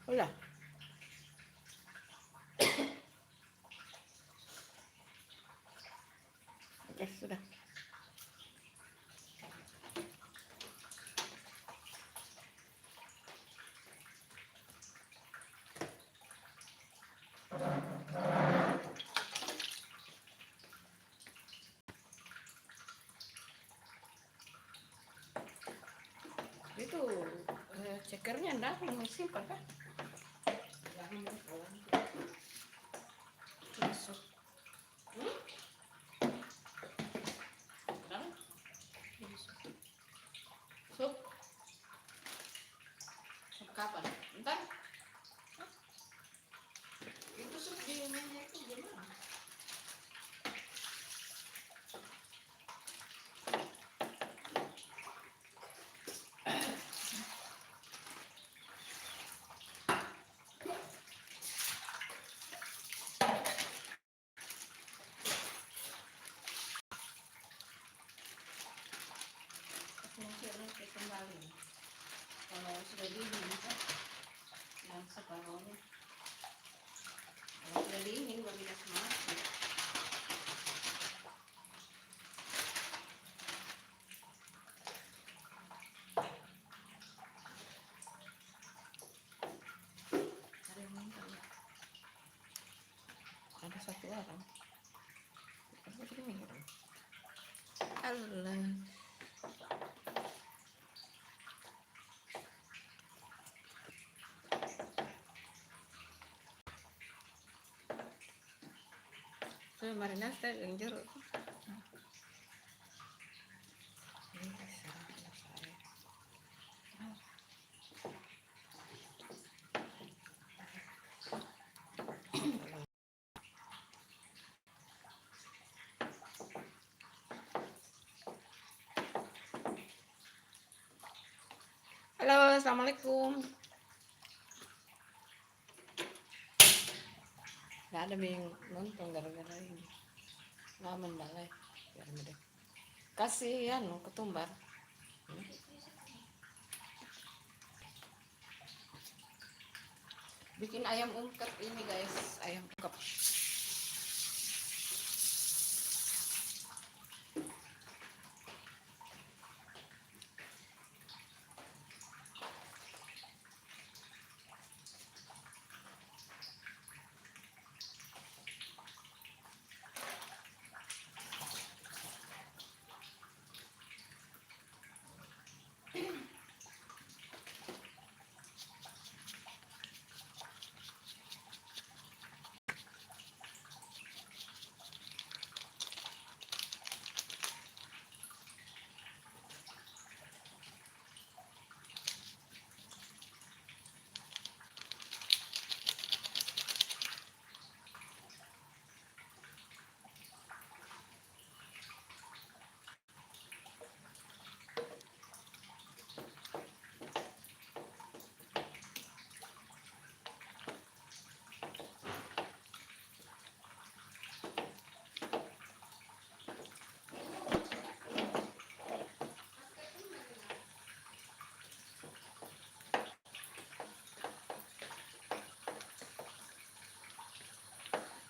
Udah. Oke, sudah. Itu cekernya enggak mau simpan kan? Masuk. Sup. Sup kapan? Entar. Itu sup di meja itu gimana? Nanti kembali. Kalau sudah dingin kan, yang separuhnya. Kalau sudah dingin baru dikasih masuk. Ada yang minta nggak? Ada satu orang. Apa sih ini orang? Allah. Saya marinasi yang jeruk. Ini kasar anak saya. Halo, assalamualaikum. Gak ada yang nonton gara-gara ini. Ngamen balai. Biar deh. Kasihan ketumbar. Bikin ayam ungkep ini guys, ayam ungkep.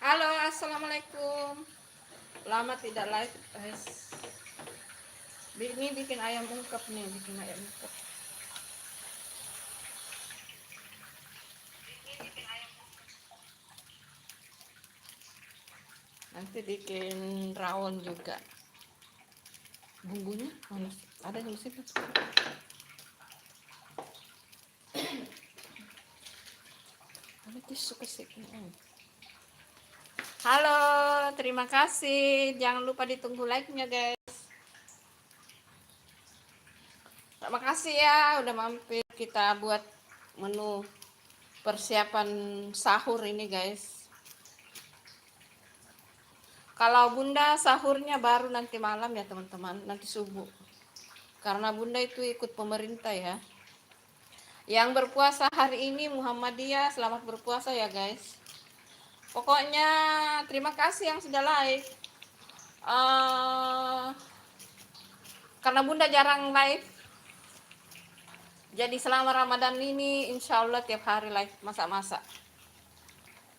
Halo, assalamualaikum. Lama tidak live guys. Ini bikin ayam ungkep nih, bikin ayam ungkep. Nanti bikin rawon juga. Bumbunya mana? Ada di situ. Ada tisu kesik. Halo, terima kasih. Jangan lupa ditunggu like-nya guys. Terima kasih ya udah mampir. Kita buat menu persiapan sahur ini guys. Kalau bunda sahurnya baru nanti malam ya teman-teman, nanti subuh. Karena bunda itu ikut pemerintah ya. Yang berpuasa hari ini Muhammadiyah, selamat berpuasa ya guys. Pokoknya terima kasih yang sudah like. Karena bunda jarang live, Jadi selama Ramadan ini insya Allah tiap hari live masak-masak.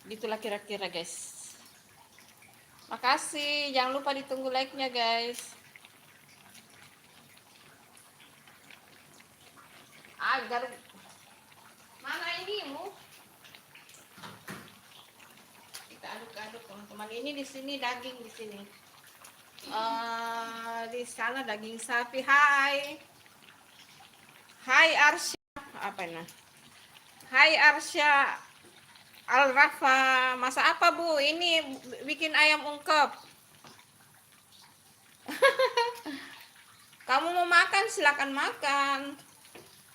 Gitulah kira-kira guys. Makasih, jangan lupa ditunggu like-nya guys. Agar mana ini mu? Kita aduk-aduk teman-teman. Ini di sini daging di sini. Di sana daging sapi. Hai Arsya, apa ini? Hai Arsya Al-Rafa, masa apa Bu? Ini bikin ayam ungkep. Kamu mau makan silakan makan.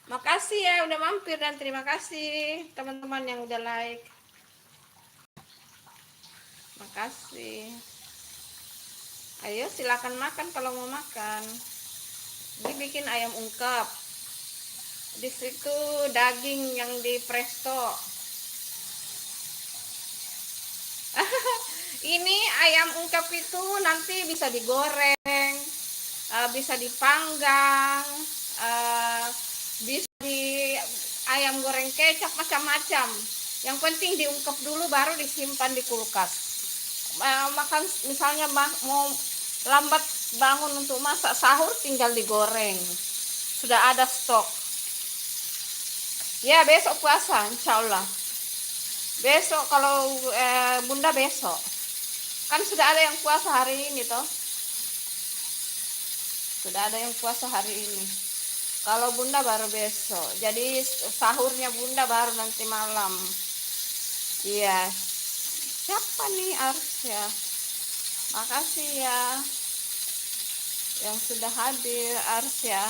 Makasih ya udah mampir dan terima kasih teman-teman yang udah like. Makasih. Ayo silakan makan kalau mau makan. Ini bikin ayam ungkep. Di situ daging yang di presto. Ini ayam ungkep itu nanti bisa digoreng, bisa dipanggang, bisa di ayam goreng kecap macam-macam. Yang penting diungkep dulu baru disimpan di kulkas. Makan misalnya mau lambat bangun untuk masak sahur tinggal digoreng. Sudah ada stok. Ya besok puasa insya Allah. Besok kalau Bunda besok. Kan sudah ada yang puasa hari ini toh. Sudah ada yang puasa hari ini. Kalau Bunda baru besok. Jadi sahurnya Bunda baru nanti malam. Iya. Siapa nih Arsya? Makasih ya. Yang sudah hadir Arsya.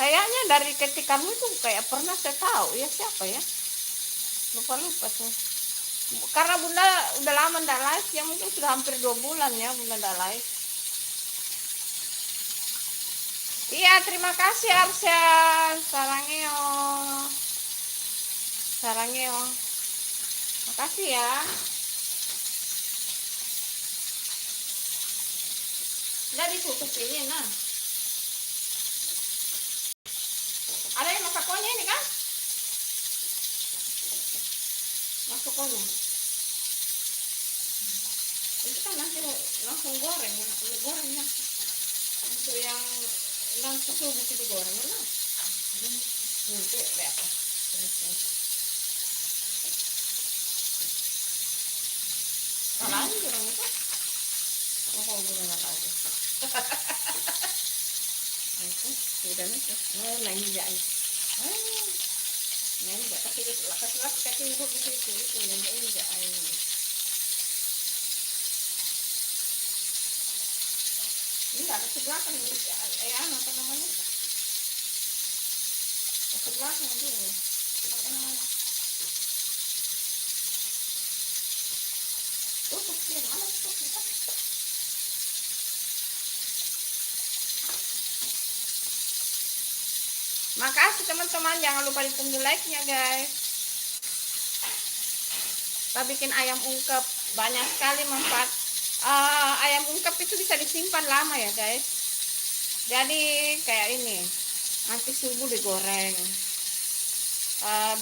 Kayaknya dari ketikanmu itu kayak pernah saya tahu ya siapa ya? Lupa tuh. Karena Bunda udah lama ndak live ya, mungkin sudah hampir 2 bulan ya Bunda ndak live. Iya terima kasih Arsya. Sarangeo. Makasih ya. Udah ditutup ini nah. Ada yang masak kuahnya ini kan? Masuk kuahnya. Itu kan nanti langsung gorengnya. Untuk yang langsung subuh itu digoreng nah. Nanti lihat apa. Salahin orang itu. Oh, gue nggak tahu. Itu sudah nih. Lain jahit. Lain jahit. Kasih ibu di situ itu yang jahit. Ini nggak ke belakang ini. Apa namanya? Ke belakang dulu. Apa namanya? Tutup dia mana tutup? Makasih teman-teman, jangan lupa ditunggu like-nya guys. Kita bikin ayam ungkep, banyak sekali manfaat. Ayam ungkep itu bisa disimpan lama ya guys. Jadi kayak ini, nanti subuh digoreng.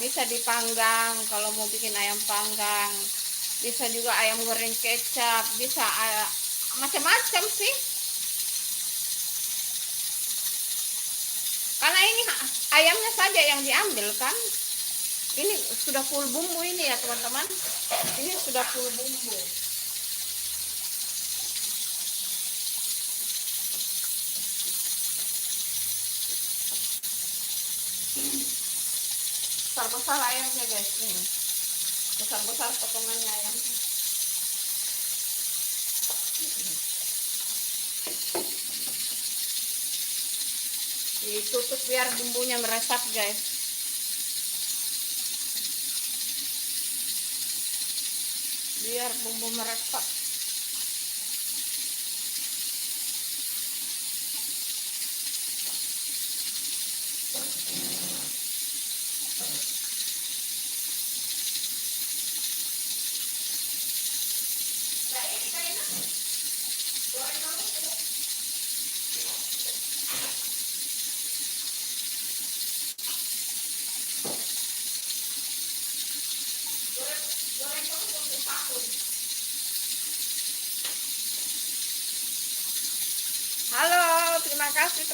Bisa dipanggang kalau mau bikin ayam panggang. Bisa juga ayam goreng kecap, bisa macam-macam sih. Karena ini ayamnya saja yang diambil kan. Ini sudah full bumbu ini ya teman-teman. Ini sudah full bumbu. Besar-besar ayamnya guys nih. Besar-besar potongannya ayamnya. Ditutup biar bumbunya meresap guys. Biar bumbu meresap.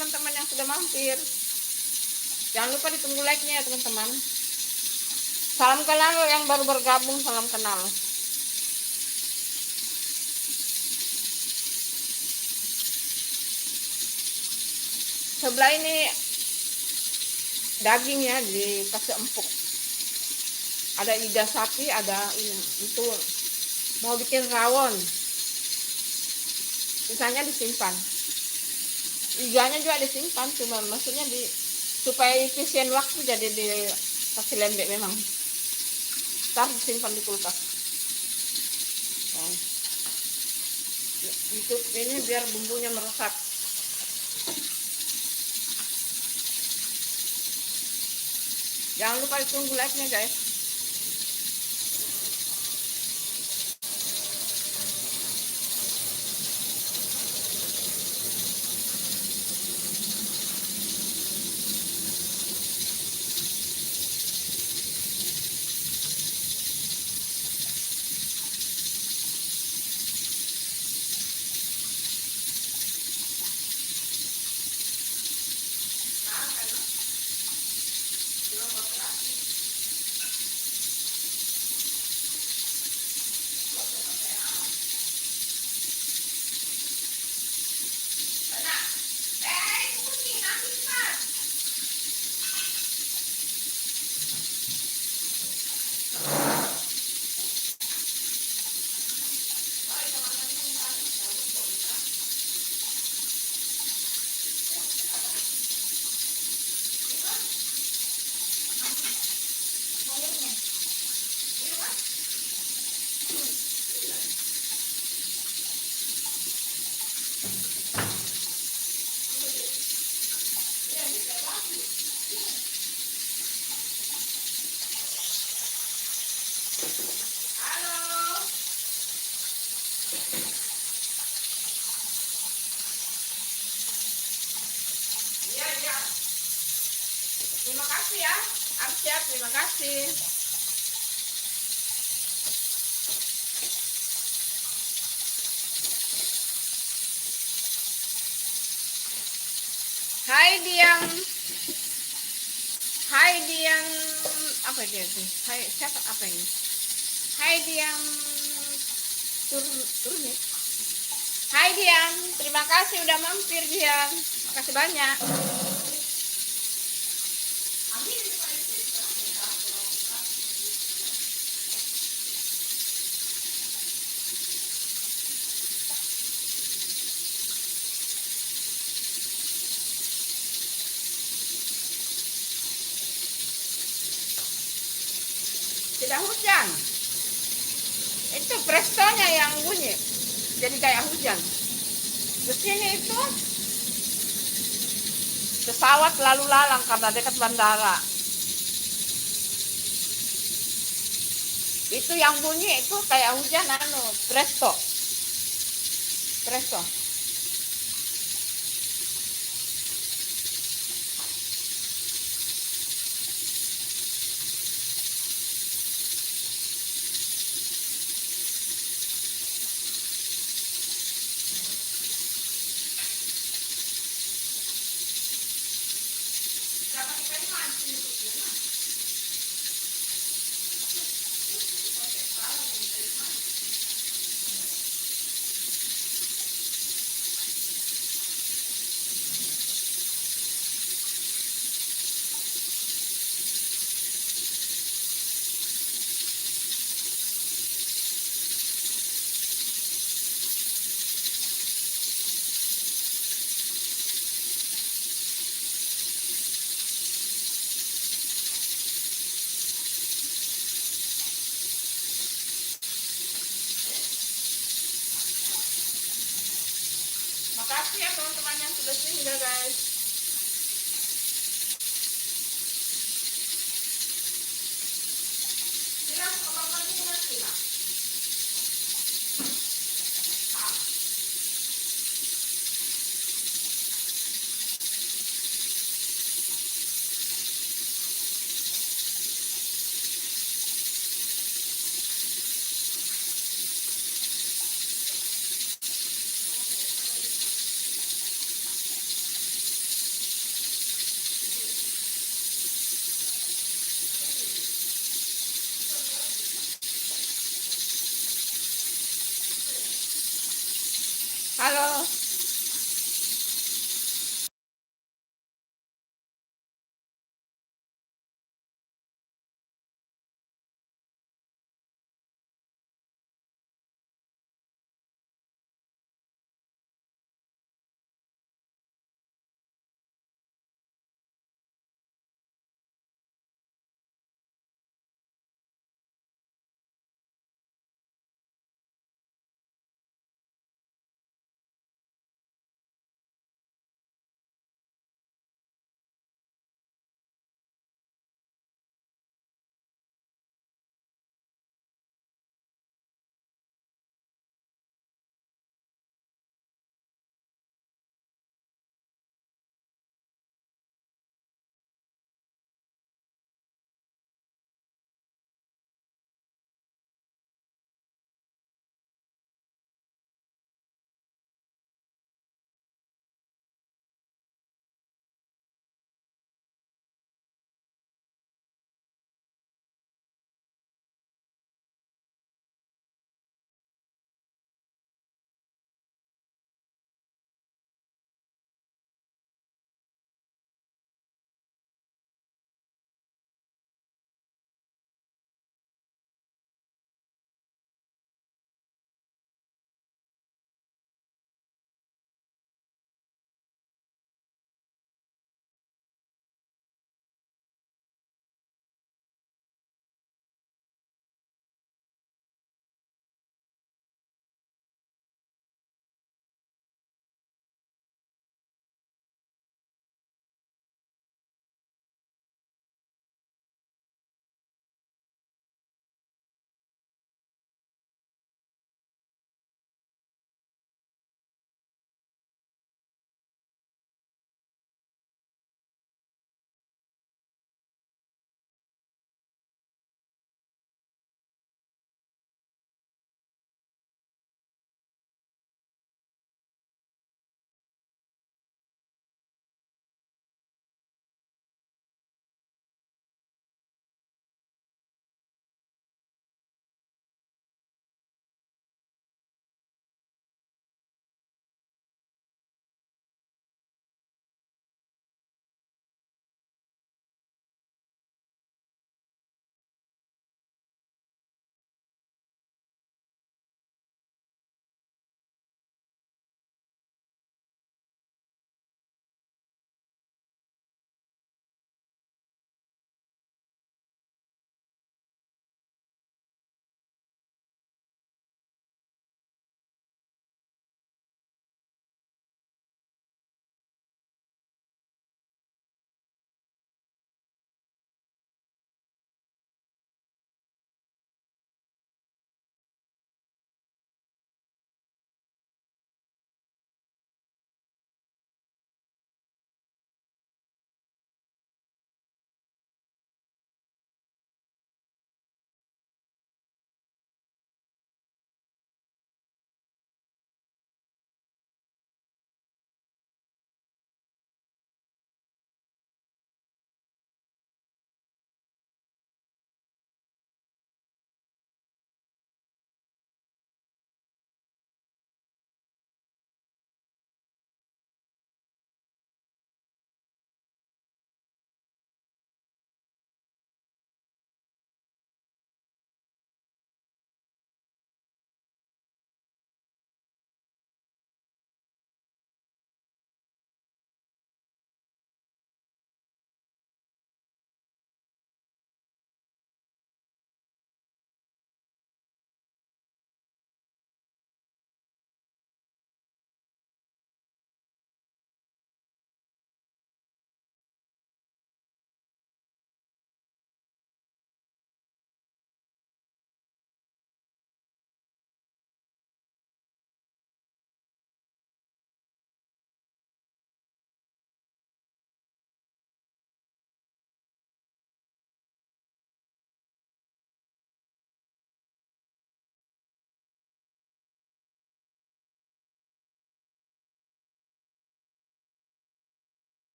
teman-teman yang sudah mampir. Jangan lupa ditunggu like-nya ya teman-teman. Salam kenal yang baru bergabung, salam kenal. Sebelah ini dagingnya dikasih empuk. Ada iga sapi, ada ini. Itu mau bikin rawon. Sisanya disimpan. Iganya juga disimpan, cuma maksudnya supaya efisien waktu jadi dikasih lembek memang. Ntar disimpan di kulkas. Nah, itu ini biar bumbunya meresap. Jangan lupa ditunggu like-nya guys. Terima kasih ya, Arsyad, terima kasih. Hai Dian, apa dia tuh? Hai, siapa apa ini? Hai Dian, turun ya. Hai Dian, terima kasih udah mampir Dian, makasih banyak. Tidak hujan, itu prestonya yang bunyi, jadi kayak hujan. Di sini itu pesawat lalu lalang karena dekat bandara. Itu yang bunyi itu kayak hujan presto. Makasih ya teman-teman yang sudah singgah guys. Silang kapan itu nanti lah.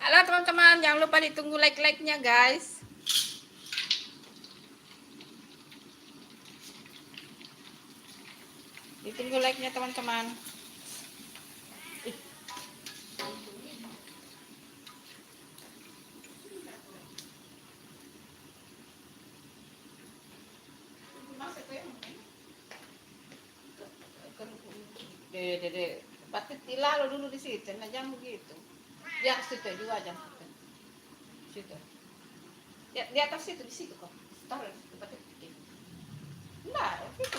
Halo teman-teman, jangan lupa ditunggu like-like-nya guys. Ditunggu like-nya teman-teman. Dede, batik lalu dulu di situ, nah jangan begitu. Di atas situ juga, jangan situ. Situ. Di atas situ, di situ kok. Taruh di situ, batik. Enggak, itu.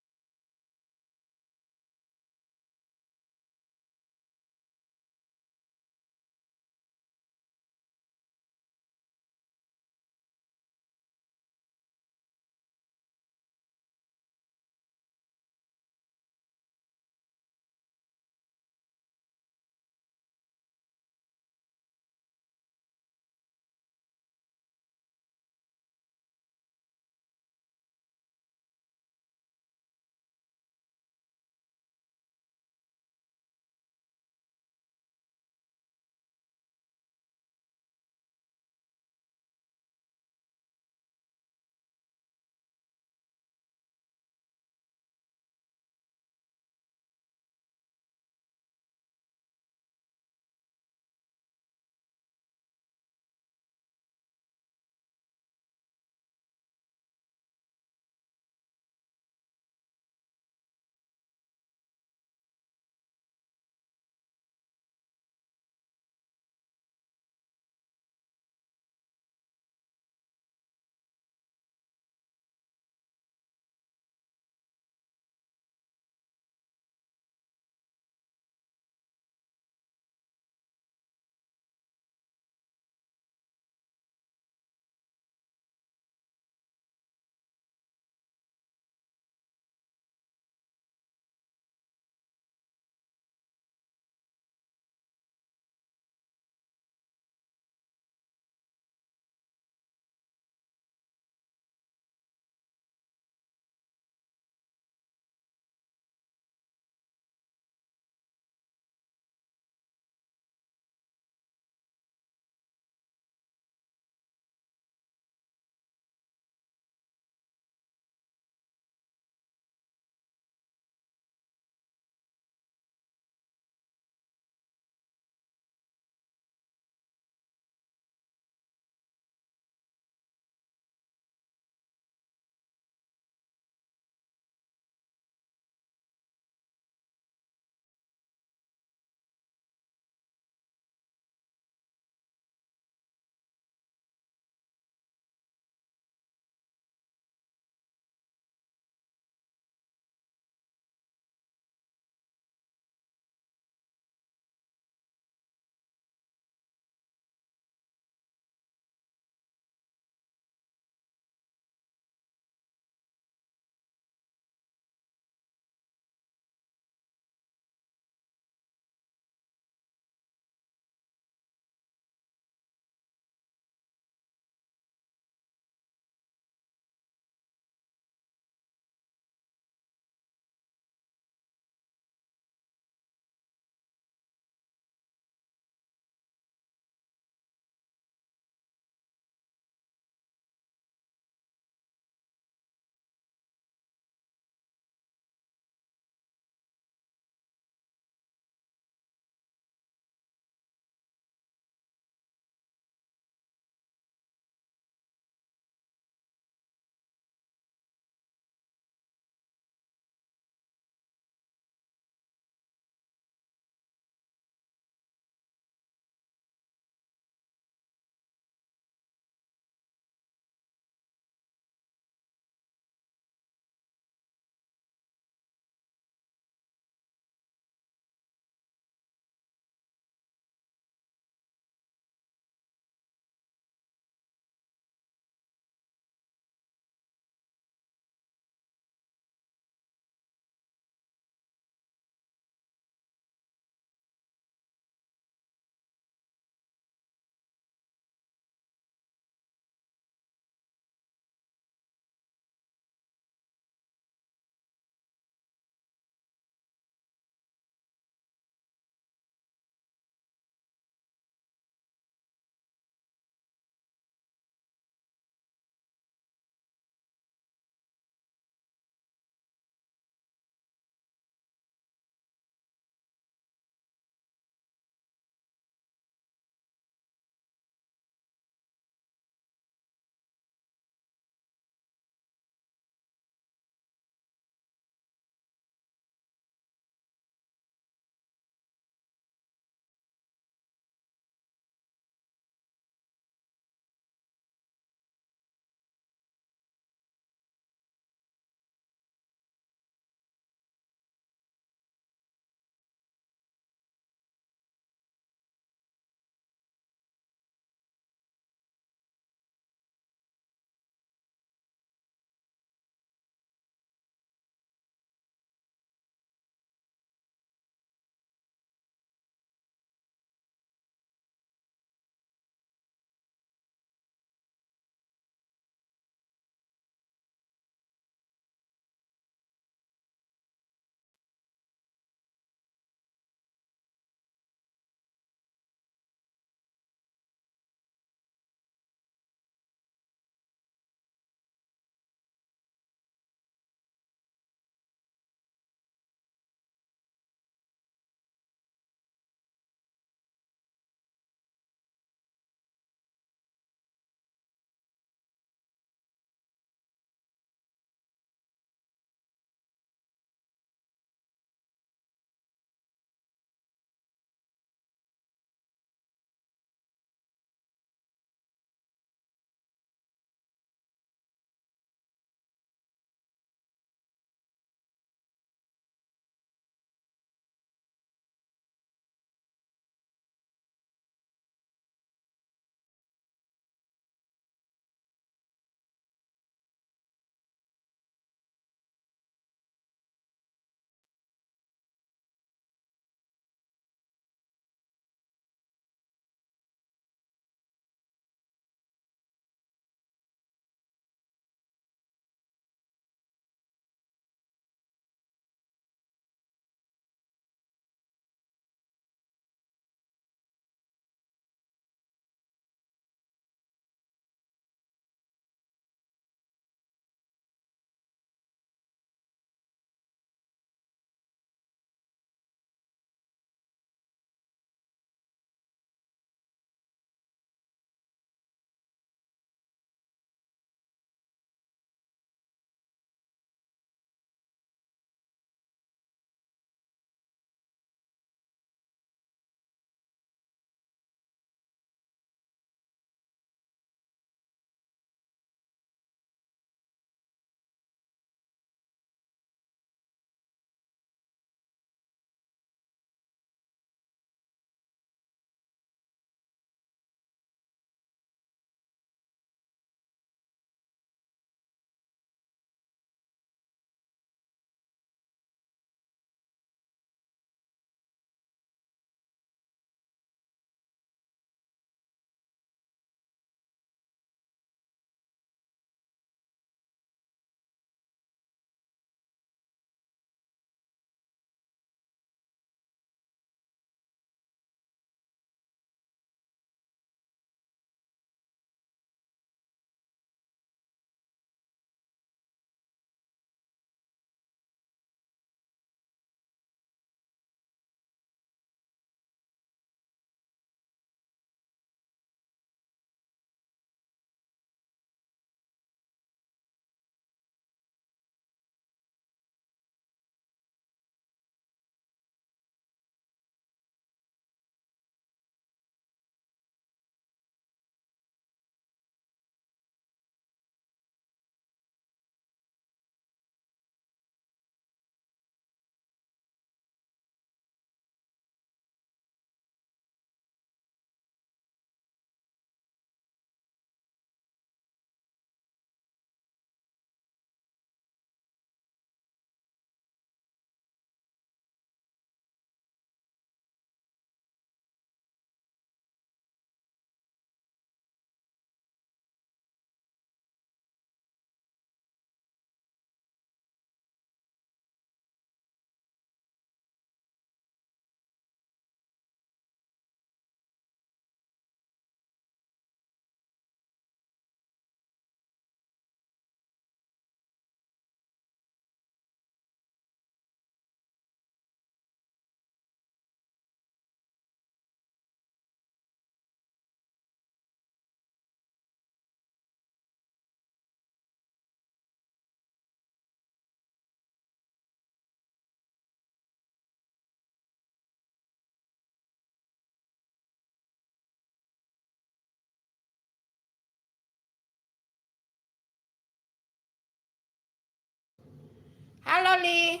Halo Li.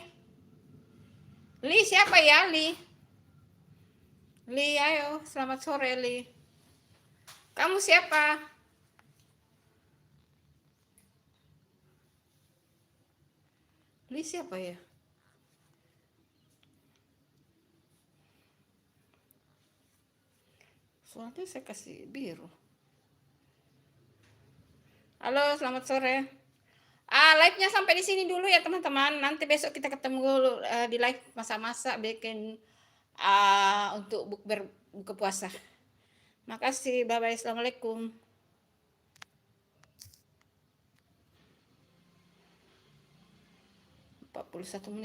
Li siapa ya Li? Li ayo, selamat sore Li. Kamu siapa? Li siapa ya? Soalnya saya kasih biru. Halo, selamat sore. Live-nya sampai di sini dulu ya teman-teman. Nanti besok kita ketemu di live masa-masa bikin untuk buka puasa. Makasih, bye-bye. Assalamualaikum. 41 menit.